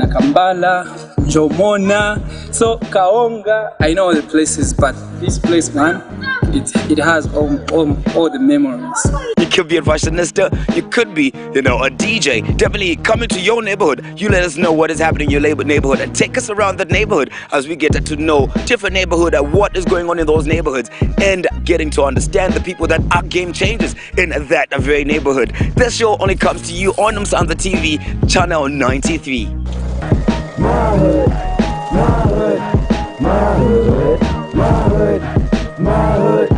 Nakambala, Jomona, so Kaonga. I know the places, but this place, man, it has all the memories. You could be a fashionista, you could be, a DJ. Definitely come into your neighborhood. You let us know what is happening in your neighborhood and take us around the neighborhood as we get to know different neighborhood and what is going on in those neighborhoods and getting to understand the people that are game changers in that very neighborhood. This show only comes to you on Musanza TV, channel 93. My hood, my hood, my hood, my hood, my hood.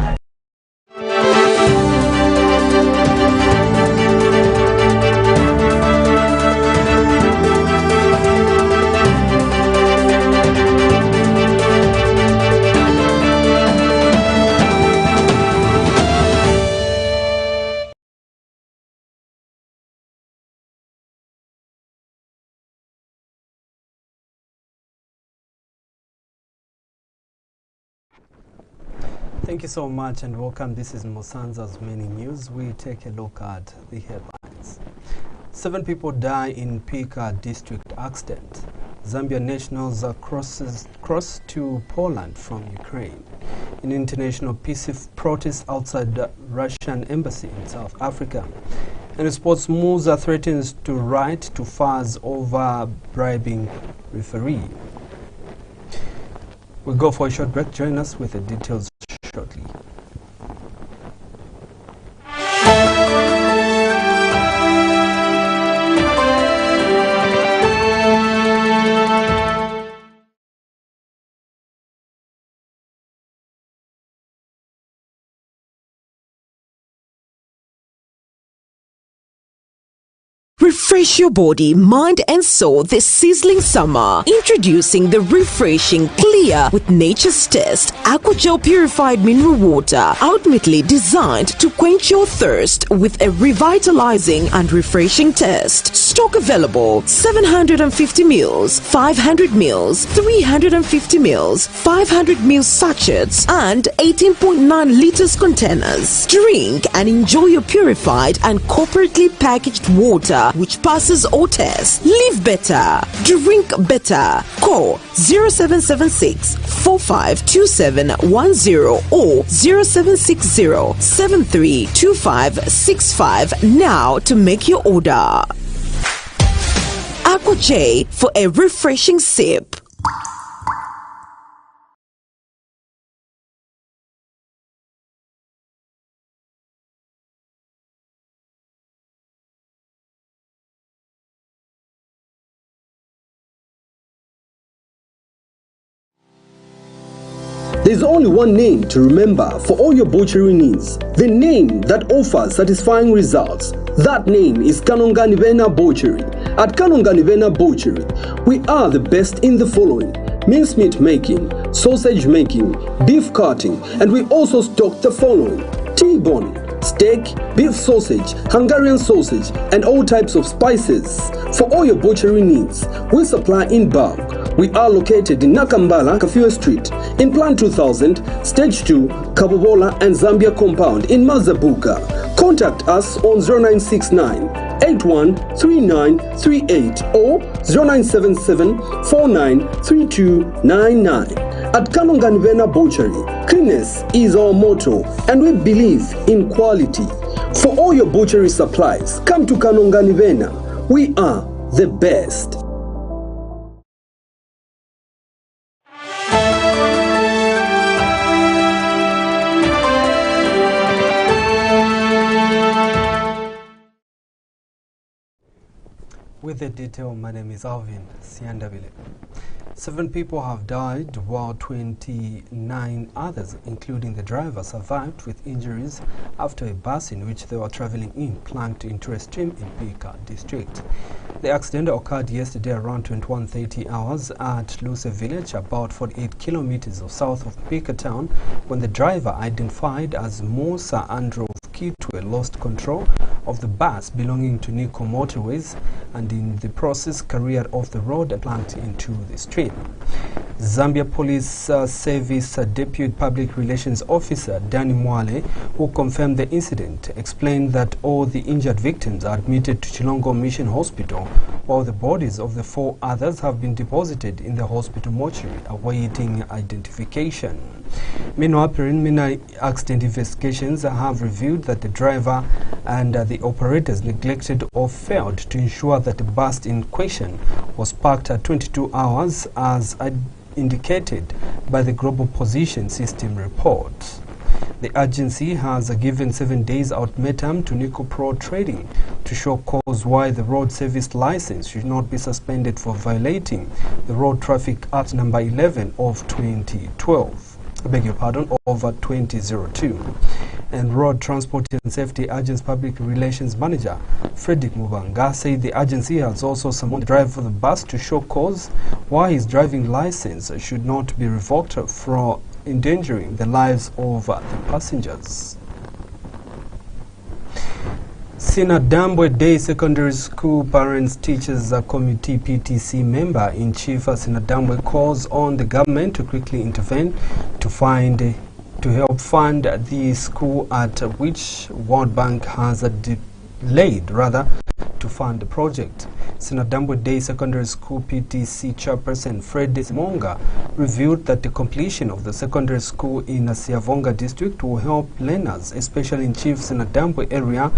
Thank you so much and welcome. This is Musanza's Many News. We take a look at the headlines. 7 people die in Pika district accident. Zambia nationals cross to Poland from Ukraine. An international peace protest outside the Russian embassy in South Africa. And sports Musa threatens to write to FAS over bribing referee. We'll go for a short break. Join us with the details shortly. Refresh your body, mind and soul this sizzling summer. Introducing the refreshing, clear with nature's taste Aquagel purified mineral water, ultimately designed to quench your thirst with a revitalizing and refreshing taste. Stock available: 750 ml, 500 ml, 350 ml, 500 ml sachets and 18.9 liters containers. Drink and enjoy your purified and corporately packaged water which passes all tests. Live better, drink better. Call 0776 452710 or 0760 732565 now to make your order. Aqua J for a refreshing sip. There's only one name to remember for all your butchery needs. The name that offers satisfying results. That name is Kanonganivena Butchery. At Kanonganivena Butchery, we are the best in the following: mincemeat making, sausage making, beef cutting, and we also stock the following: T-bone, steak, beef sausage, Hungarian sausage, and all types of spices. For all your butchery needs, we supply in bulk. We are located in Nakambala, Kafue Street, in Plan 2000, Stage 2, Kabobola and Zambia Compound in Mazabuka. Contact us on 0969 813938 or 0977 493299. At Kanonganivena Butchery, cleanness is our motto and we believe in quality. For all your butchery supplies, come to Kanonganivena. We are the best. With the detail, my name is Alvin Siandabile. 7 people have died while 29 others, including the driver, survived with injuries after a bus in which they were traveling in plunged into a stream in Pika district. The accident occurred yesterday around 21:30 hours at Luce village, about 48 kilometers south of Pika town, when the driver, identified as Musa Andrew Kitwe, lost control of the bus belonging to Nico Motorways and in the process carried off the road and plunged into the stream. Zambia Police Service Deputy Public Relations Officer Danny Mwale, who confirmed the incident, explained that all the injured victims are admitted to Chilongo Mission Hospital, while the bodies of the 4 others have been deposited in the hospital mortuary awaiting identification. Meanwhile, preliminary accident investigations have revealed that the driver and the operators neglected or failed to ensure that the bus in question was parked at 22 hours as indicated by the Global Position System report. The agency has given 7 days ultimatum to Nico Pro Trading to show cause why the road service license should not be suspended for violating the Road Traffic Act number 11 of 2012. I beg your pardon, over 2002. And Road Transport and Safety Agency Public Relations Manager Frederick Mubanga said the agency has also summoned the driver of the bus to show cause why his driving license should not be revoked for endangering the lives of the passengers. Sinadambwe Day Secondary School Parents Teachers Committee PTC member in chief Sinadambwe calls on the government to quickly intervene to help fund the school at which World Bank has delayed to fund the project. Sinadambwe Day Secondary School PTC chairperson Fred Simonga revealed that the completion of the secondary school in Siavonga district will help learners, especially in Chief Sinadambwe area,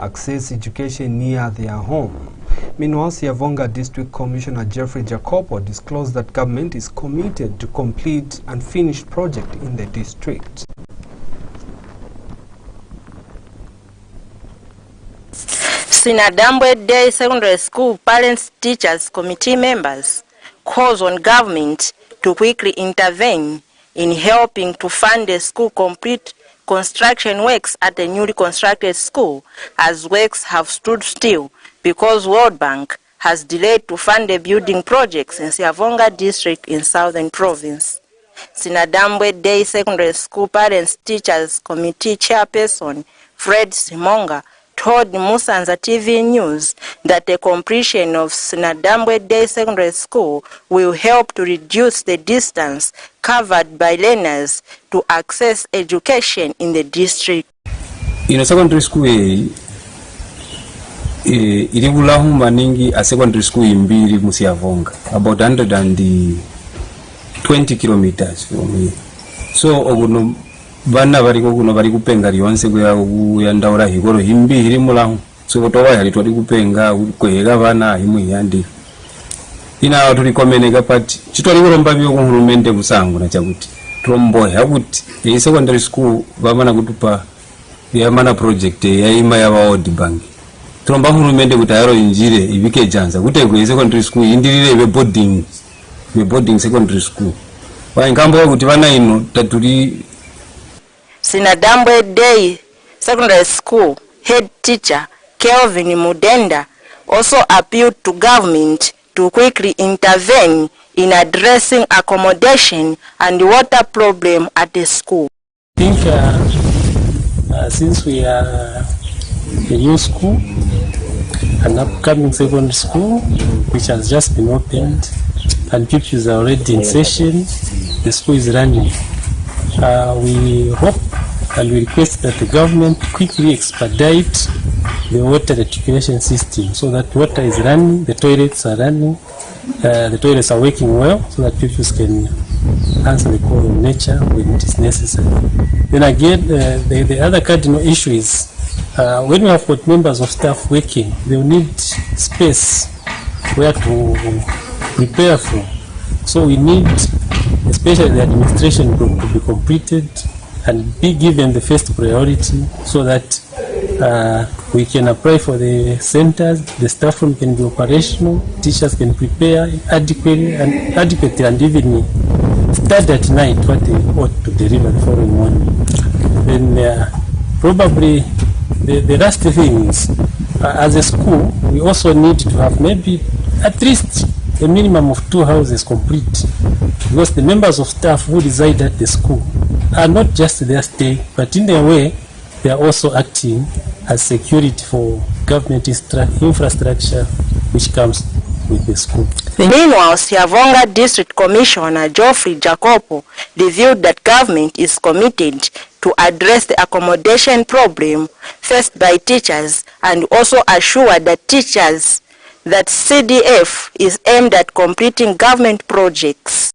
access education near their home. Meanwhile, Siavonga District Commissioner Jeffrey Jacopo disclosed that government is committed to complete and finish project in the district. Sinadambwe Day Secondary School Parents Teachers Committee members calls on government to quickly intervene in helping to fund the school complete construction works at the newly constructed school, as works have stood still because World Bank has delayed to fund the building projects in Siavonga District in Southern Province. Sinadambwe Day Secondary School Parents Teachers Committee Chairperson Fred Simonga told Musanza TV News that the completion of Sinadambwe Day Secondary School will help to reduce the distance covered by learners to access education in the district. In a secondary school, irigulahu maningi a secondary school imbiri Musiavonga, about 120 kilometers from here. So, bana bariko kuno bari kupenga lyonse kuyandaura higoro himbi hiri mulahu so towa yali toli kupenga kwega bana himu yandi ina tuli komeneka pati chitoli kulomba byo ku hulumente busango na chakuti trombo yakuti e secondary school bamana kutupa yamana project yaima ya World Bank tromba hulumente kutayaro injire ibike janza kuti ku secondary school indirire be boarding secondary school wa ingambo kuti bana ino tatuli. Sinadambwe Day Secondary School head teacher Kelvin Mudenda also appealed to government to quickly intervene in addressing accommodation and water problem at the school. I think since we are a new school, an upcoming secondary school which has just been opened and pupils are already in session, the school is running. We hope and we request that the government quickly expedite the water recirculation system so that water is running, the toilets are running, the toilets are working well so that pupils can answer the call of nature when it is necessary. Then again, the other cardinal issue is when we have got members of staff working, they will need space where to prepare from. So we need especially the administration to be completed and be given the first priority so that we can apply for the centers, the staff room can be operational, teachers can prepare adequately and even start at night what they ought to deliver the following morning. Then probably the last thing is, as a school, we also need to have maybe at least a minimum of 2 houses complete, because the members of staff who reside at the school are not just there staying, but in a way they are also acting as security for government infrastructure which comes with the school. Meanwhile, Siavonga District Commissioner Geoffrey Jacopo revealed that government is committed to address the accommodation problem faced by teachers and also assured that teachers that CDF is aimed at completing government projects.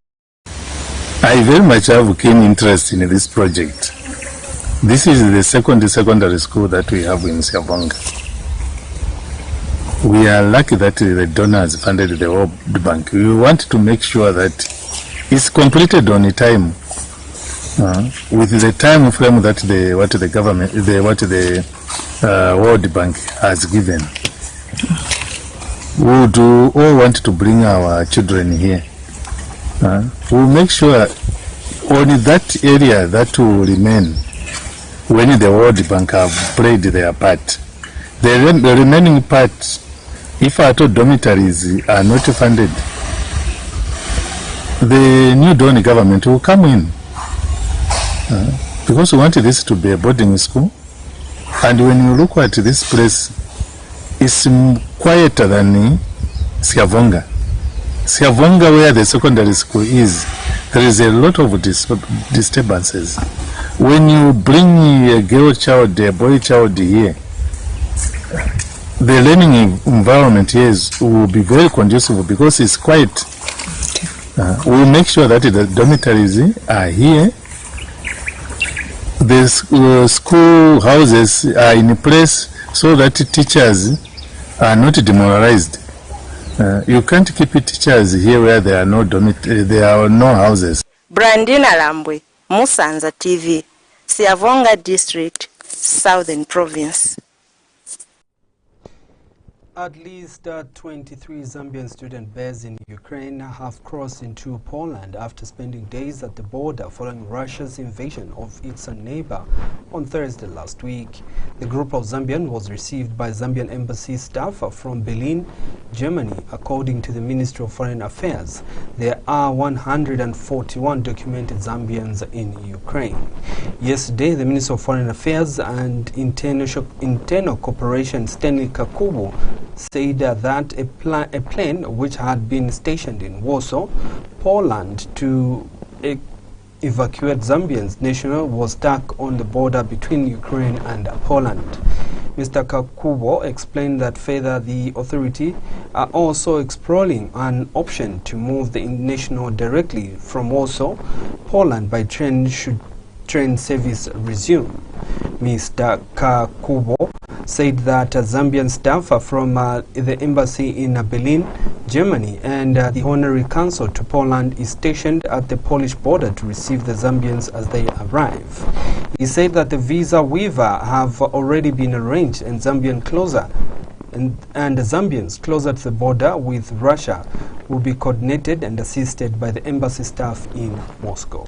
I very much have a keen interest in this project. This is the second secondary school that we have in Siavonga. We are lucky that the donors funded the World Bank. We want to make sure that it's completed on time, with the time frame that the World Bank has given. We do all want to bring our children here. We'll make sure only that area that will remain when the World Bank have played their part. The remaining part, if our dormitories are not funded, the new Doni government will come in. Because we want this to be a boarding school. And when you look at this place, it's quieter than Siavonga. Siavonga, where the secondary school is, there is a lot of disturbances. When you bring a girl child, a boy child here, the learning environment here will be very conducive because it's quiet. We'll make sure that the dormitories are here. The school houses are in place so that teachers are not demoralized. You can't keep teachers here where there are no houses. Brandina Lambwe, Musanza TV, Siavonga District, Southern Province. At least 23 Zambian student based in Ukraine have crossed into Poland after spending days at the border following Russia's invasion of its neighbor on Thursday last week. The group of Zambian was received by Zambian embassy staff from Berlin, Germany. According to the Ministry of Foreign Affairs, there are 141 documented Zambians in Ukraine. Yesterday, the Minister of Foreign Affairs and Internal Cooperation, Stanley Kakubo, said that a plane which had been stationed in Warsaw, Poland, to evacuate Zambians national was stuck on the border between Ukraine and Poland. Mr. Kakubo explained that further the authority are also exploring an option to move the national directly from Warsaw, Poland by train should train service resume. Mr. Kakubo said that Zambian staff from the embassy in Berlin, Germany, and the Honorary Consul to Poland is stationed at the Polish border to receive the Zambians as they arrive. He said that the visa waiver have already been arranged and Zambians closer to the border with Russia will be coordinated and assisted by the embassy staff in Moscow.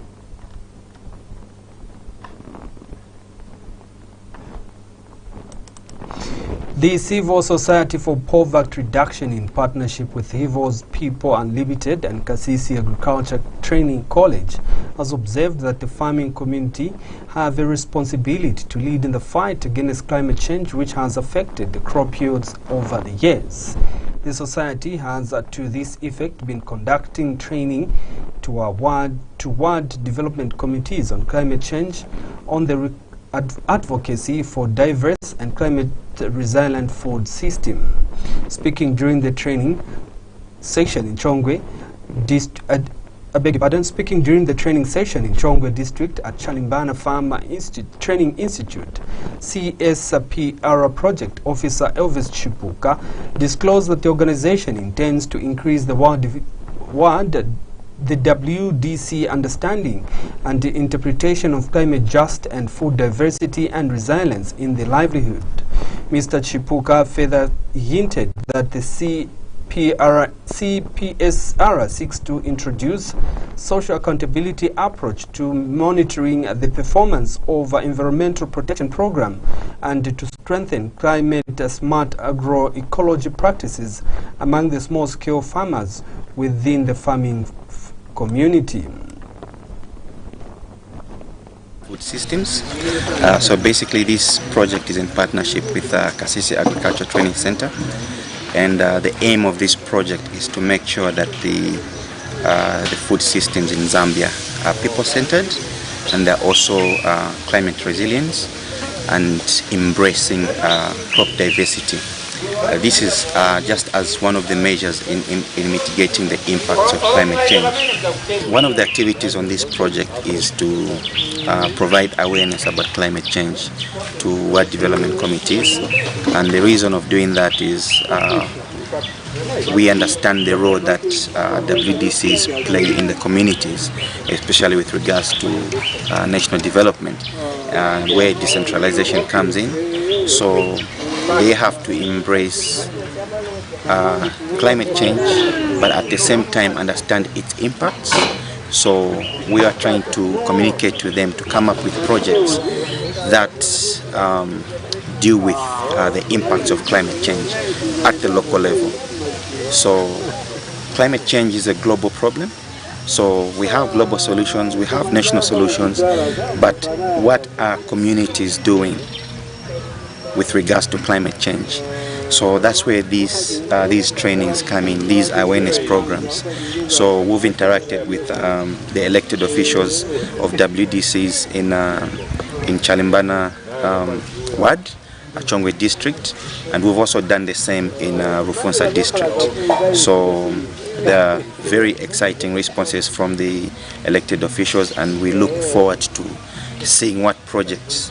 The Civil Society for Poverty Reduction, in partnership with Hivos People Unlimited and Kasisi Agriculture Training College, has observed that the farming community have a responsibility to lead in the fight against climate change, which has affected the crop yields over the years. The society has, to this effect, been conducting training to ward development committees on climate change, on the advocacy for diverse and climate resilient food system. Speaking during the training session in Chongwe district at Chalimbana Farmer Training Institute, CSPR project officer Elvis Chipuka disclosed that the organization intends to increase the WDC understanding and the interpretation of climate just and food diversity and resilience in the livelihood. Mr. Chipuka further hinted that the CPSR seeks to introduce social accountability approach to monitoring the performance of environmental protection program and to strengthen climate smart agroecology practices among the small-scale farmers within the farming community. Food systems. So basically this project is in partnership with Kasisi Agriculture Training Center. And the aim of this project is to make sure that the food systems in Zambia are people-centered, and they're also climate resilient and embracing crop diversity. This is just as one of the measures in mitigating the impacts of climate change. One of the activities on this project is to provide awareness about climate change to ward development committees, and the reason of doing that is we understand the role that WDCs play in the communities, especially with regards to national development, where decentralization comes in. So they have to embrace climate change, but at the same time understand its impacts. So we are trying to communicate to them to come up with projects that deal with the impacts of climate change at the local level. So climate change is a global problem. So we have global solutions, we have national solutions, but what are communities doing with regards to climate change? So that's where these trainings come in, these awareness programs. So we've interacted with the elected officials of WDCs in Chalimbana ward, Achongwe district, and we've also done the same in Rufunsa district. So there are very exciting responses from the elected officials, and we look forward to seeing what projects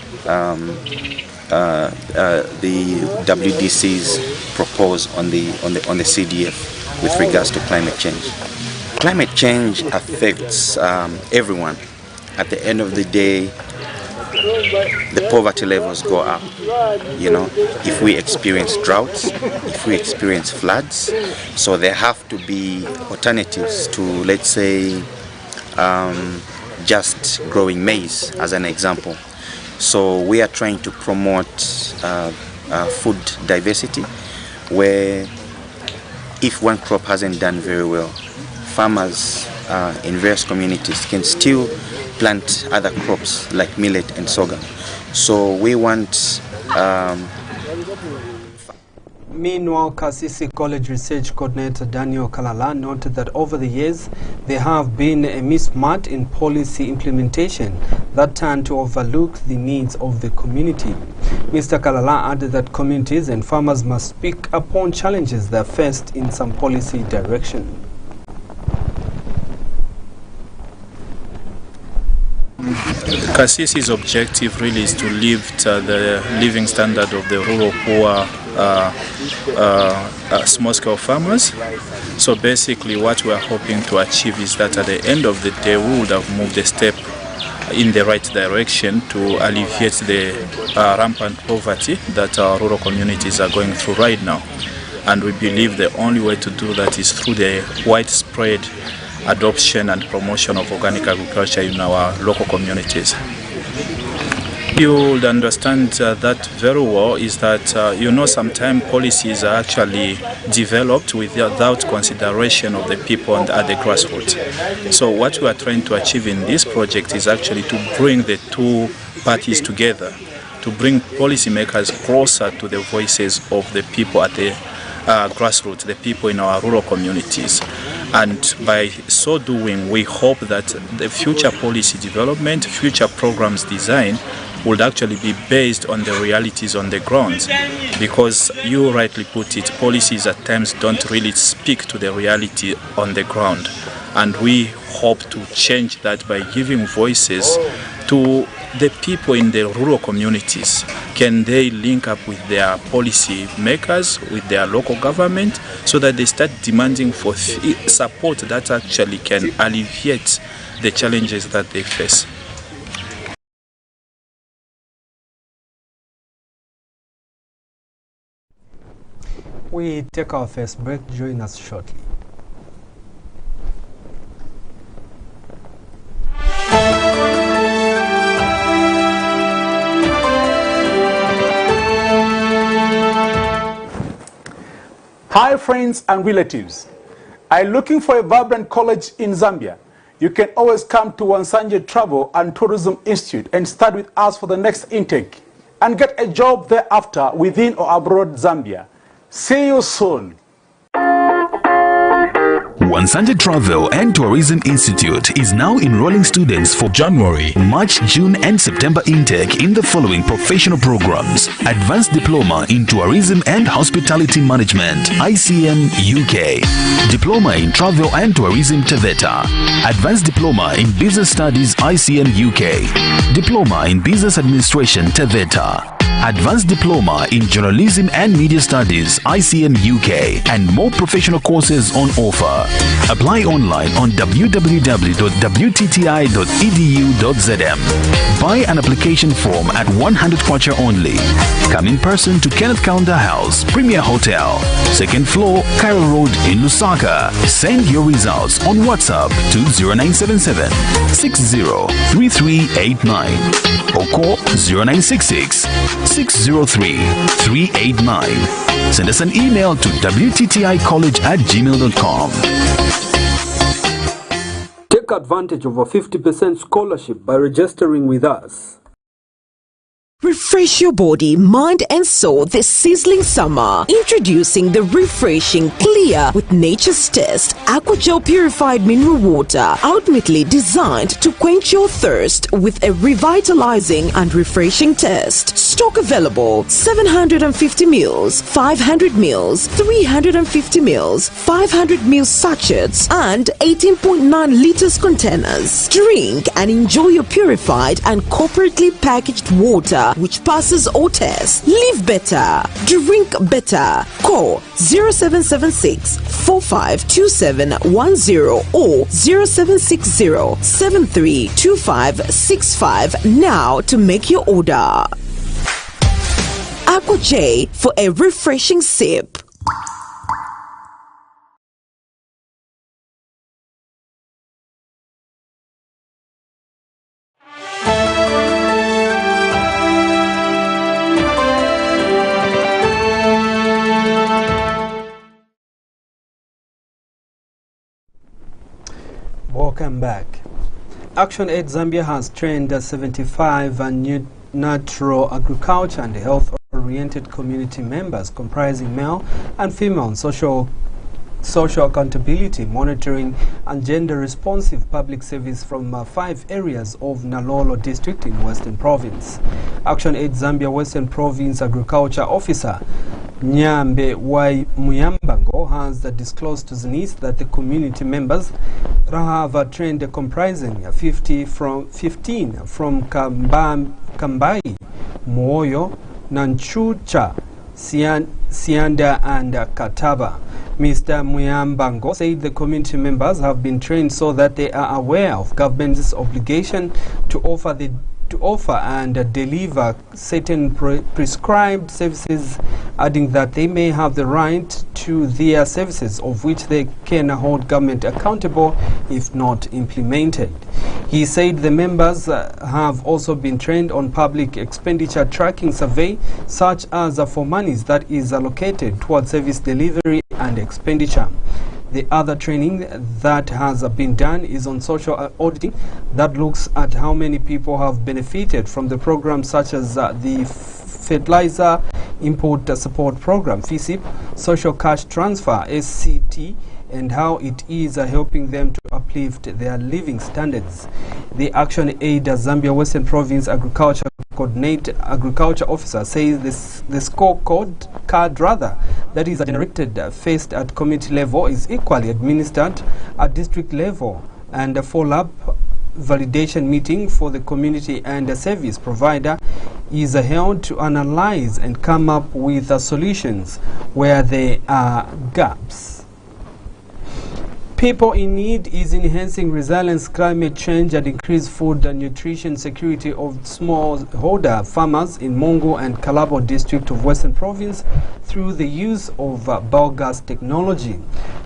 the WDCs propose on the CDF with regards to climate change. Climate change affects everyone. At the end of the day, the poverty levels go up. You know, if we experience droughts, if we experience floods, so there have to be alternatives to, let's say, just growing maize as an example. So we are trying to promote food diversity, where if one crop hasn't done very well, farmers in various communities can still plant other crops like millet and sorghum. So we want Meanwhile, Kasisi College Research Coordinator Daniel Kalala noted that over the years there have been a mismatch in policy implementation that tend to overlook the needs of the community. Mr. Kalala added that communities and farmers must speak upon challenges that are faced in some policy direction. Kasisi's objective really is to lift the living standard of the rural poor small-scale farmers. So basically what we are hoping to achieve is that at the end of the day we would have moved a step in the right direction to alleviate the rampant poverty that our rural communities are going through right now. And we believe the only way to do that is through the widespread adoption and promotion of organic agriculture in our local communities. You would understand that very well is that, you know, sometimes policies are actually developed without consideration of the people and at the grassroots. So what we are trying to achieve in this project is actually to bring the two parties together, to bring policymakers closer to the voices of the people at the grassroots, the people in our rural communities. And by so doing, we hope that the future policy development, future programs design would actually be based on the realities on the ground. Because you rightly put it, policies at times don't really speak to the reality on the ground. And we hope to change that by giving voices to the people in the rural communities. Can they link up with their policy makers, with their local government, so that they start demanding for support that actually can alleviate the challenges that they face. We take our first break. Join us shortly. Hi friends and relatives. Are you looking for a vibrant college in Zambia? You can always come to Wansanje Travel and Tourism Institute and study with us for the next intake and get a job thereafter within or abroad Zambia. See you soon. Musanza Travel and Tourism Institute is now enrolling students for January, March, June and September intake in the following professional programs: Advanced Diploma in Tourism and Hospitality Management, ICM UK; Diploma in Travel and Tourism, TVETA; Advanced Diploma in Business Studies, ICM UK; Diploma in Business Administration, TVETA; Advanced Diploma in Journalism and Media Studies, ICM UK, and more professional courses on offer. Apply online on www.wtti.edu.zm. Buy an application form at 100 kwacha only. Come in person to Kenneth Kaunda House, Premier Hotel, 2nd floor, Cairo Road in Lusaka. Send your results on WhatsApp to 0977 603389 or call 0966 603 389. Send us an email to wtticollege@gmail.com. Take advantage of a 50% scholarship by registering with us. Refresh your body, mind and soul this sizzling summer. Introducing the refreshing Clear with Nature's Test Aqua Gel Purified Mineral Water, ultimately designed to quench your thirst with a revitalizing and refreshing taste. Stock available: 750 ml, 500 ml, 350 ml, 500 ml sachets and 18.9 liters containers. Drink and enjoy your purified and corporately packaged water which passes all tests. Live better, drink better. Call 0776 452710 or 0760 732565 now to make your order. Aqua J for a refreshing sip. Welcome back. Action Aid Zambia has trained 75 new natural agriculture and health-oriented community members comprising male and female social accountability, monitoring and gender-responsive public service from 5 areas of Nalolo district in Western Province. Action Aid Zambia Western Province Agriculture Officer Nyambe Wai Muyambango has disclosed to Zenith that the community members have trained comprising 15 from Kambai, Moyo, Nanchucha, Sianda and Kataba. Mr. Muyambango said the community members have been trained so that they are aware of government's obligation to offer and deliver certain prescribed services, adding that they may have the right to their services of which they can hold government accountable if not implemented. He said the members have also been trained on public expenditure tracking survey, such as for monies that is allocated towards service delivery and expenditure. The other training that has been done is on social auditing that looks at how many people have benefited from the programs such as the Fertilizer Import Support Program, FISIP, Social Cash Transfer, SCT, and how it is helping them to uplift their living standards. The Action Aid Zambia Western Province Agriculture Officer says the scorecard that is generated first at community level is equally administered at district level, and a follow-up validation meeting for the community and the service provider is held to analyze and come up with solutions where there are gaps. People in Need is enhancing resilience, climate change and increased food and nutrition security of smallholder farmers in Mongo and Kalabo district of Western Province through the use of biogas technology.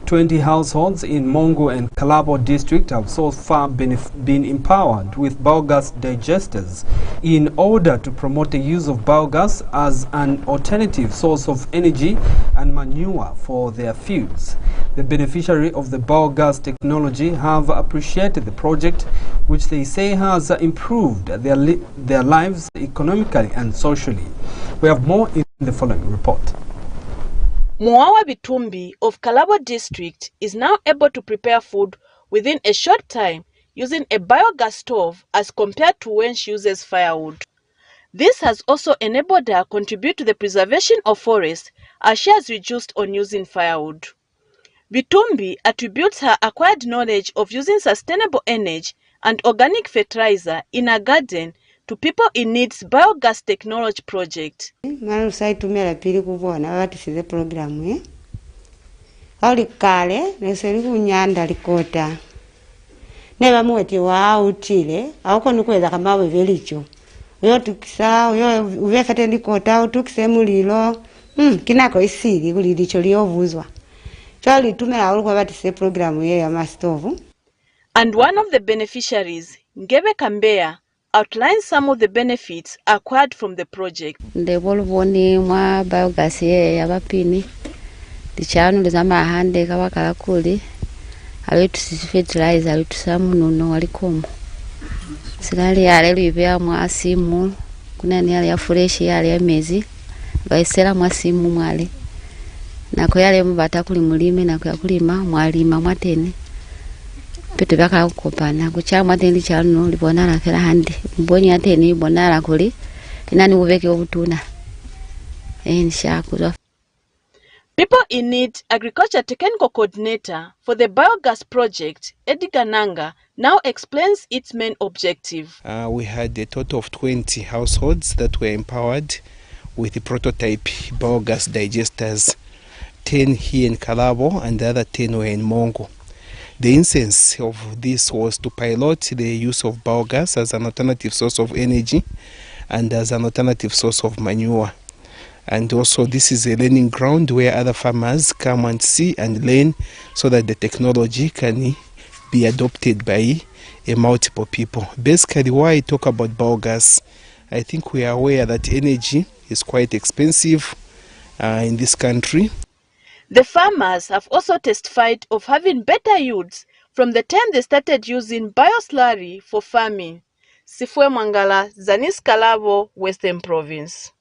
20 households in Mongo and Kalabo district have so far been empowered with biogas digesters in order to promote the use of biogas as an alternative source of energy and manure for their fields. The beneficiary of the biogas technology have appreciated the project, which they say has improved their lives economically and socially. We have more in the following report. Muawa Bitumbi of Kalabo district is now able to prepare food within a short time using a biogas stove as compared to when she uses firewood. This has also enabled her to contribute to the preservation of forests as she has reduced on using firewood. Bitumbi attributes her acquired knowledge of using sustainable energy and organic fertilizer in her garden to People in Need's Biogas Technology Project. Tumia pili kuvona watisize programu ali kale neseri kunyanda likota neba mweti wa utile auko nikweza kama wevelicho yo tukisa yo uvefate likota utukise mulilo kinako isiri kulilicho liovuzwa chali tumela alikuwa watisize programu ya mastovu. And one of the beneficiaries, Ngebe Kambea, outlines some of the benefits acquired from the project. Ndevolvoni mwa biogas ya bapini dichano lezama hande kawakala kuli alitu fertilizer alitu samuno walikomo sikali yale libya mwa simu kuna ni yale ya fresh yale ya mezi baisela mwa simu mwale nako yale mbata kuli mulime nako yakulima mwalima mwatene pete baka ukopana kuchamwa tendi chano libonana fera hande mboni ateni bonara kuli inani uveke obutuna enshaku. People in Need Agriculture Technical Coordinator for the Biogas Project, Edgar Nanga, now explains its main objective. We had a total of 20 households that were empowered with the prototype biogas digesters, 10 here in Kalabo and the other 10 were in Mongo. The essence of this was to pilot the use of biogas as an alternative source of energy and as an alternative source of manure. And also this is a learning ground where other farmers come and see and learn so that the technology can be adopted by multiple people. Basically, why I talk about biogas, I think we are aware that energy is quite expensive in this country. The farmers have also testified of having better yields from the time they started using bioslurry for farming. Sifwe Mangala, Zanis Kalabo, Western Province.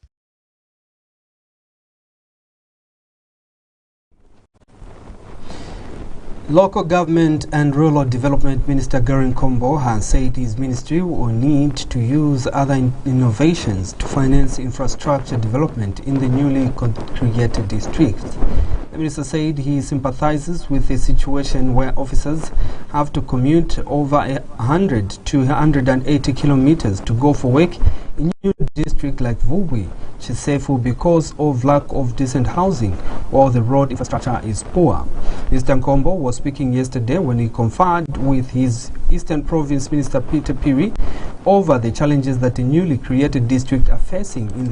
Local Government and Rural Development Minister Garin Kombo has said his ministry will need to use other innovations to finance infrastructure development in the newly created districts. The minister said he sympathizes with a situation where officers have to commute over 100 to 180 kilometers to go for work in a new district like Vubwi, Chisefu, because of lack of decent housing while the road infrastructure is poor. Mr. Nkombo was speaking yesterday when he conferred with his Eastern Province Minister Peter Piri over the challenges that the newly created district are facing in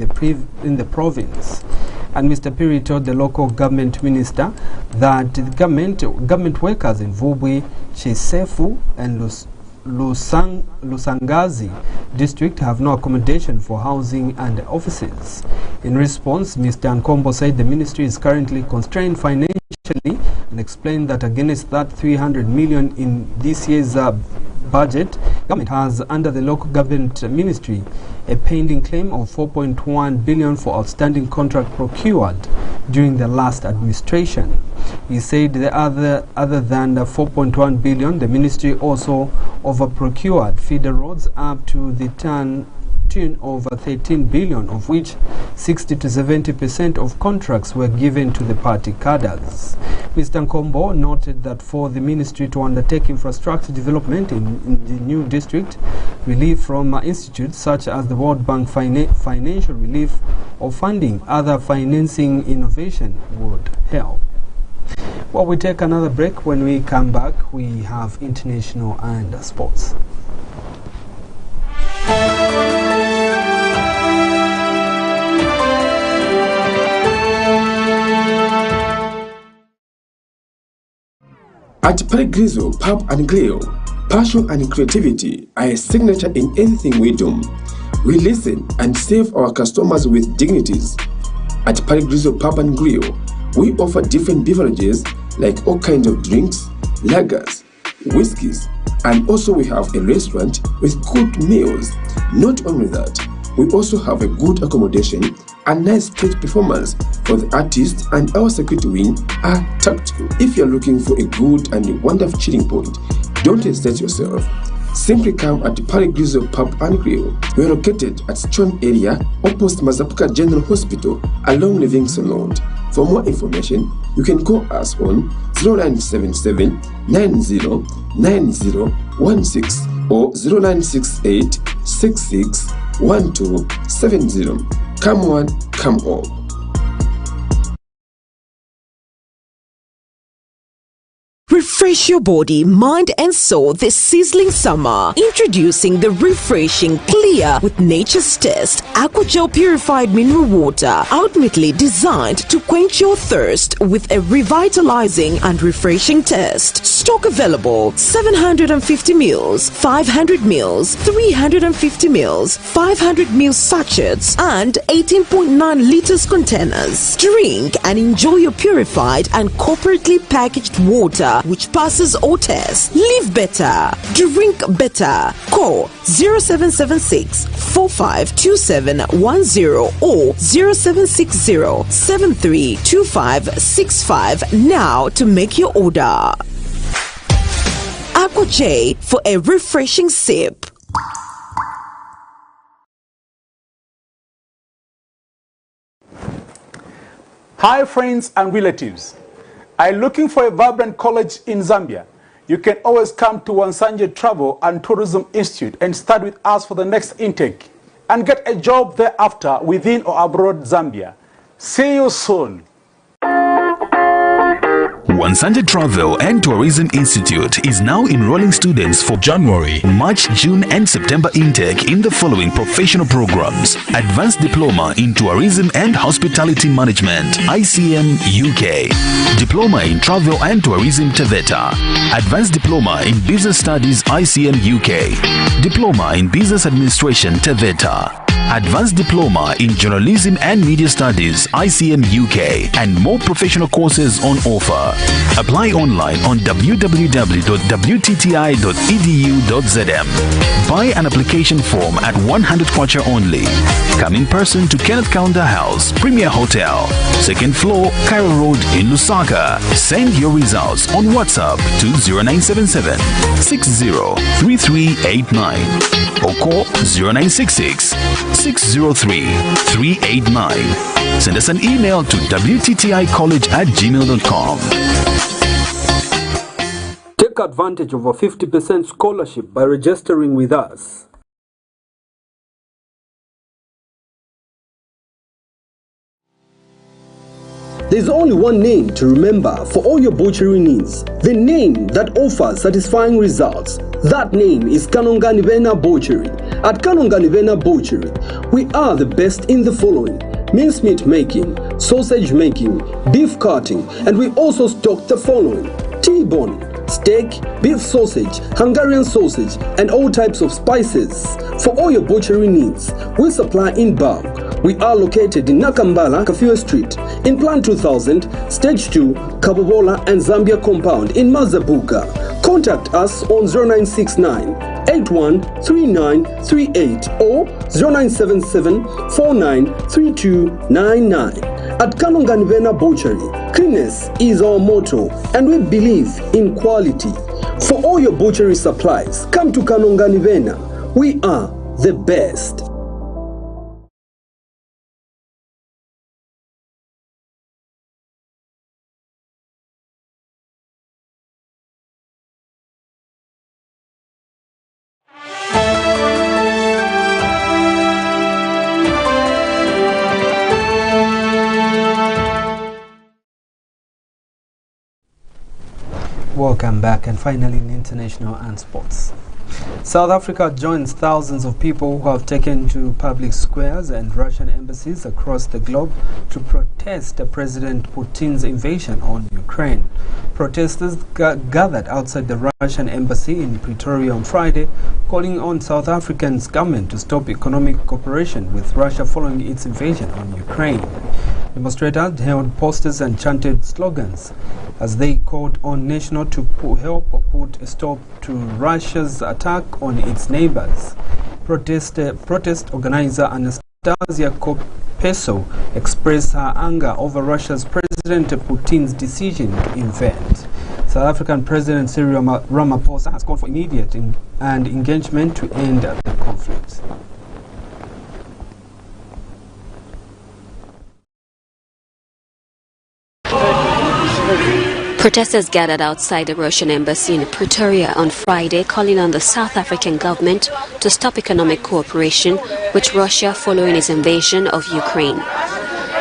the province. And Mr. Piri told the local government minister that the government workers in Vubwi, Chisefu and Lusangazi district have no accommodation for housing and offices. In response, Mr. Nkombo said the ministry is currently constrained financially and explained that against that 300 million in this year's budget, government has under the local government ministry a pending claim of 4.1 billion for outstanding contract procured during the last administration. He said the other than the 4.1 billion, the ministry also over-procured feeder roads up to the tune over 13 billion, of which 60 to 70% of contracts were given to the party cadres. Mr. Nkombo noted that for the ministry to undertake infrastructure development in the new district, relief from institutes such as the World Bank financial relief or funding other financing innovation would help. Well, we take another break. When we come back, we have international and sports. At Peregrizo Pub and Grill, passion and creativity are a signature in anything we do. We listen and serve our customers with dignities. At Peregrizo Pub and Grill, we offer different beverages like all kinds of drinks, lagers, whiskeys, and also we have a restaurant with good meals. Not only that, We also have a good accommodation and nice stage performance for the artists, and our security wing are tactical. If you're looking for a good and wonderful chilling point, don't hesitate yourself. Simply come at the Parigrizo Pub and Grill. We are located at Sichuan area opposite Mazapuka General Hospital along Livingston Road. For more information, you can call us on 0977 909016 or 0968 661270. Come one, come all. Refresh your body, mind and soul this sizzling summer. Introducing the refreshing Clear with Nature's Test Aqua Gel Purified Mineral Water, ultimately designed to quench your thirst with a revitalizing and refreshing taste. Stock available: 750 ml, 500 ml, 350 ml, 500 ml sachets and 18.9 liters containers. Drink and enjoy your purified and corporately packaged water which passes all tests. Live better. Drink better. Call 0776 452710 or 0760 732565 now to make your order. Aqua J for a refreshing sip. Hi friends and relatives. Are you looking for a vibrant college in Zambia? You can always come to Musanza Travel and Tourism Institute and study with us for the next intake and get a job thereafter within or abroad Zambia. See you soon. Musanza Travel and Tourism Institute is now enrolling students for January, March, June and September intake in the following professional programs: Advanced Diploma in Tourism and Hospitality Management, ICM UK, Diploma in Travel and Tourism TVETA, Advanced Diploma in Business Studies ICM UK, Diploma in Business Administration TVETA, Advanced Diploma in Journalism and Media Studies ICM UK, and more professional courses on offer. Apply online on www.wtti.edu.zm. Buy an application form at 100 kwacha only. Come in person to Kenneth Kaunda House, Premier Hotel, 2nd floor, Cairo Road in Lusaka. Send your results on WhatsApp to 0977 603389 or call 0966 603-389. Send us an email to wtticollege@gmail.com. Take advantage of a 50% scholarship by registering with us. There's only one name to remember for all your butchery needs. The name that offers satisfying results. That name is Kanonganivena Butchery. At Kanonganivena Butchery, we are the best in the following: mincemeat making, sausage making, beef cutting, and we also stock the following: T-bone, steak, beef sausage, Hungarian sausage, and all types of spices. For all your butchery needs, we supply in bulk. We are located in Nakambala, Kafue Street, in Plan 2000, Stage 2, Kabobola and Zambia Compound in Mazabuka. Contact us on 0969 813938 or 0977 493299. At Kanonganivena Butchery, cleanness is our motto and we believe in quality. For all your butchery supplies, come to Kanonganivena. We are the best. Welcome back, and finally in international and sports. South Africa joins thousands of people who have taken to public squares and Russian embassies across the globe to protest President Putin's invasion on Ukraine. Protesters gathered outside the Russian embassy in Pretoria on Friday, calling on South Africa's government to stop economic cooperation with Russia following its invasion on Ukraine. Demonstrators held posters and chanted slogans as they called on nations to help put a stop to Russia's attack on its neighbors. protest organizer Anastasia Kopeso expressed her anger over Russia's President Putin's decision to invade. South African President Cyril Ramaphosa has called for immediate engagement to end the conflict. Protesters gathered outside the Russian embassy in Pretoria on Friday, calling on the South African government to stop economic cooperation with Russia following its invasion of Ukraine.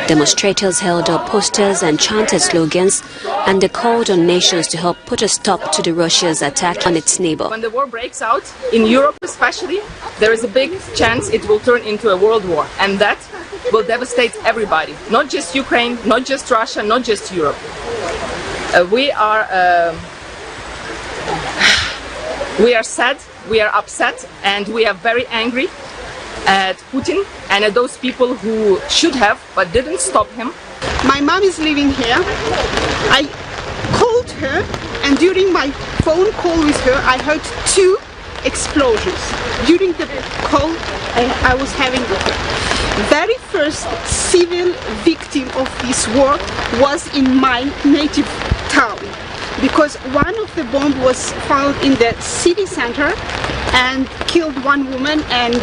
Demonstrators held up posters and chanted slogans, and they called on nations to help put a stop to Russia's attack on its neighbor. When the war breaks out, in Europe especially, there is a big chance it will turn into a world war, and that will devastate everybody, not just Ukraine, not just Russia, not just Europe. We are sad, we are upset, and we are very angry at Putin and at those people who should have but didn't stop him. My mom is living here. I called her, and during my phone call with her, I heard 2 explosions. During the call I was having with her. Very first civil victim of this war was in my native town, because one of the bombs was found in the city center and killed 1 woman and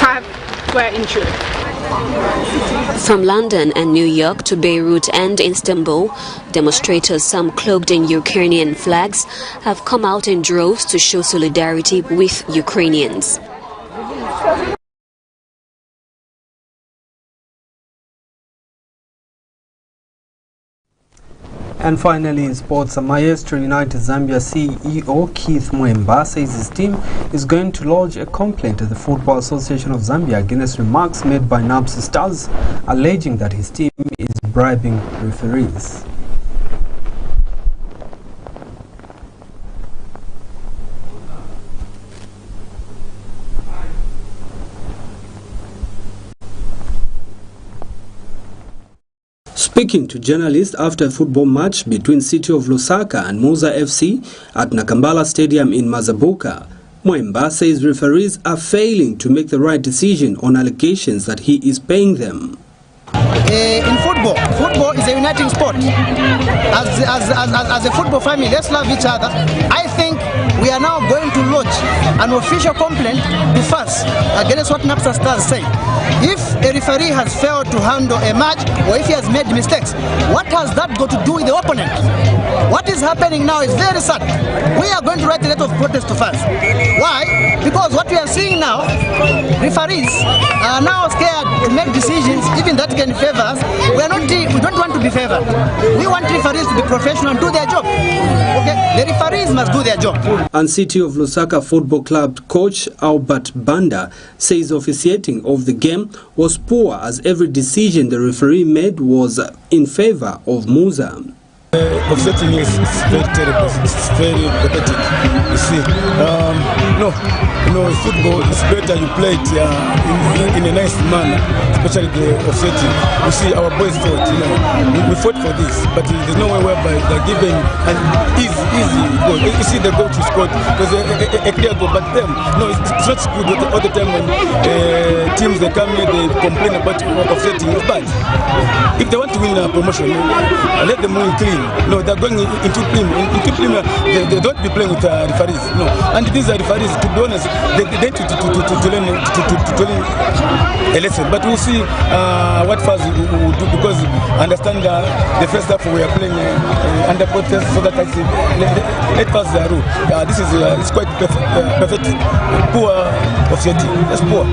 5 were injured. From London and New York to Beirut and Istanbul, demonstrators, some cloaked in Ukrainian flags, have come out in droves to show solidarity with Ukrainians. And finally, in sports, Maestro United Zambia CEO Keith Mwemba says his team is going to lodge a complaint at the Football Association of Zambia against remarks made by NAPS Stars, alleging that his team is bribing referees. Speaking to journalists after a football match between City of Lusaka and Muza FC at Nakambala Stadium in Mazabuka, Mwemba says referees are failing to make the right decision on allegations that he is paying them. In football is a uniting sport. As a football family, let's love each other. I think we are now going to lodge an official complaint to FAS against what NAPS Stars say. If a referee has failed to handle a match, or if he has made mistakes, what has that got to do with the opponent? What is happening now is very sad. We are going to write a letter of protest to FAS. Why? Because what we are seeing now, referees are now scared to make decisions, even that can favor us. We don't want to be favored. We want referees to be professional and do their job. Okay? The referees must do their job. And City of Lusaka Football Club coach Albert Banda says officiating of the game was poor, as every decision the referee made was in favor of Musa. Offsetting is very terrible. It's very pathetic. You see, football is better you play it in a nice manner, especially the offsetting. You see, our boys fought. We fought for this, but there's no way whereby they're giving an easy goal. You see, the goal to scored was a clear goal, but them, no, it's not good all the time when teams they come here, they complain about offsetting. It's bad. If they want to win a promotion, let them win clean. No, they're going into Premier. They don't be playing with referees. No, and these are referees. To be honest, they need to learn a lesson. But we'll see what FAS will do, because I understand the first half we are playing under protest, so that I see let FAS the rule. This is it's quite perfect. Poor offsetting. That's poor.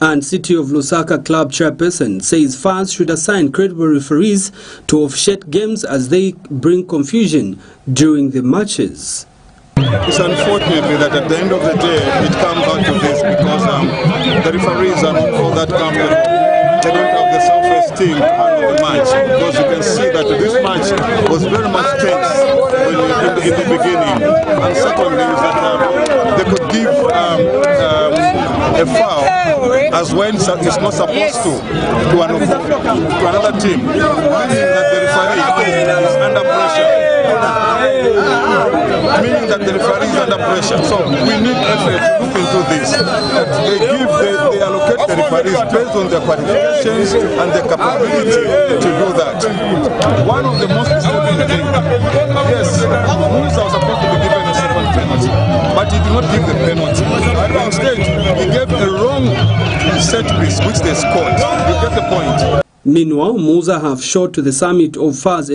And City of Lusaka club chairperson says fans should assign credible referees to officiate games as they bring confusion during the matches. It's unfortunately that at the end of the day it comes out to this, because the referees are not all that competent. They don't have the self-esteem to handle the match, because you can see that this match was very much tense in the beginning. And secondly is that they could give a foul as when it's not supposed to another team, meaning that the referee is under pressure. meaning that the referee is under pressure. So we need FA to look into this. They allocate the referees based on their qualifications and their capability to do that. One of the most disturbing things, yes, Musa was supposed to be given a second penalty, but he did not give the penalty. Instead, he gave a wrong set piece, which they scored. You get the point. Meanwhile, Musa have shot to the summit of FAS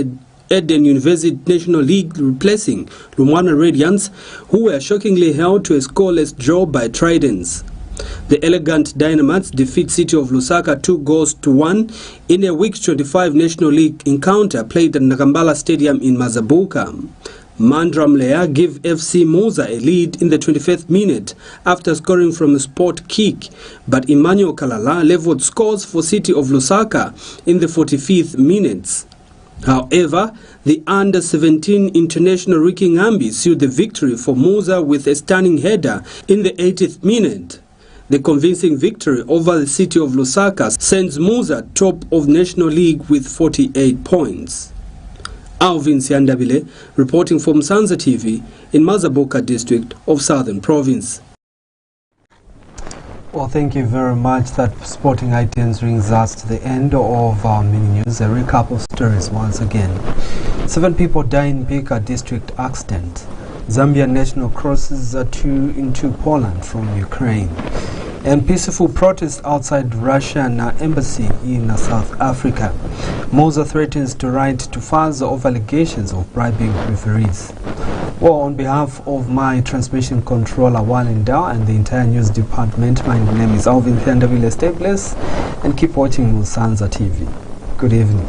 Eden University National League, replacing Lumwana Radiants, who were shockingly held to a scoreless draw by Tridents. The Elegant Dynamites defeat City of Lusaka 2-1 in a Week 25 National League encounter played at Nakambala Stadium in Mazabuka. Mandra Mleya give FC Musa a lead in the 25th minute after scoring from a spot kick, but Emmanuel Kalala leveled scores for City of Lusaka in the 45th minutes. However, the under-17 international Ricky Ngambi sealed the victory for Musa with a stunning header in the 80th minute. The convincing victory over the City of Lusaka sends Musa top of National League with 48 points. Alvin Siandabile reporting for Musanza TV in Mazabuka district of Southern Province. Well, thank you very much. That sporting items brings us to the end of our mini news. A recap of stories once again. 7 people die in Bika district accident. Zambia national crosses into Poland from Ukraine. And peaceful protest outside Russian embassy in South Africa. Musa threatens to write to FAS over allegations of bribing referees. Well, on behalf of my transmission controller Walendau and the entire news department, my name is Alvin Thiandavile. Stay blessed and keep watching Musanza TV. Good evening.